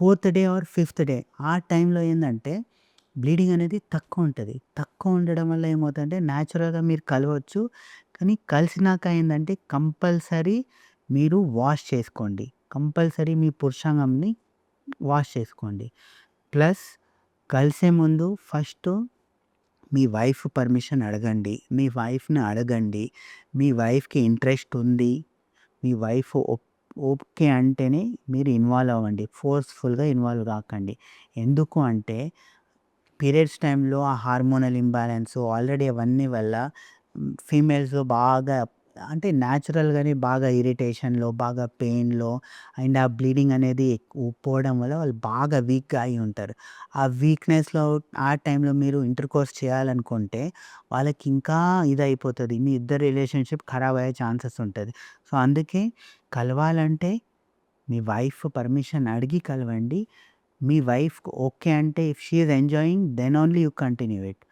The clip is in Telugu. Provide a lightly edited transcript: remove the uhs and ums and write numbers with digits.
Fourth day or fifth day ఆ టైంలో ఏందంటే బ్లీడింగ్ అనేది తక్కువ ఉంటది. తక్కువ ఉండడం వల్ల ఏమవుతదంటే న్యాచురల్‌గా మీరు కలవచ్చు. కానీ కలిసినాక ఏందంటే కంపల్సరీ మీరు వాష్ చేసుకోండి. కంపల్సరీ మీ పురుషాంగంని వాష్ చేసుకోండి. ప్లస్ కలిసే ముందు ఫస్టు మీ వైఫ్ పర్మిషన్ అడగండి. మీ వైఫ్‌ని అడగండి. మీ వైఫ్‌కి ఇంట్రెస్ట్ ఉంది. మీ వైఫ్ ఓకే అంటేనే మీరు ఇన్వాల్వ్ అవ్వండి. ఫోర్స్‌ఫుల్‌గా ఇన్వాల్వ్ గాకండి. ఎందుకు అంటే పీరియడ్స్ టైంలో ఆ హార్మోనల్ ఇంబాలెన్స్ ఆల్రెడీ అవన్నీ వల్ల ఫీమేల్స్‌లో బాగా అంటే న్యాచురల్‌గానే బాగా ఇరిటేషన్‌లో, బాగా పెయిన్‌లో అండ్ ఆ బ్లీడింగ్ అనేది పోవడం వల్ల వాళ్ళు బాగా వీక్‌గా అయ్యి ఉంటారు. ఆ వీక్‌నెస్‌లో ఆ టైంలో మీరు ఇంటర్‌కోర్స్ చేయాలనుకుంటే వాళ్ళకి ఇంకా ఇదయిపోతది. మీ ఇద్దరి రిలేషన్‌షిప్ ఖరాబ్ అయ్యే ఛాన్సెస్ ఉంటది. సో, అందుకే కలవాలంటే మీ వైఫ్ పర్మిషన్ అడిగి కలవండి. మీ వైఫ్ ఓకే అంటే if she is enjoying then only you continue it.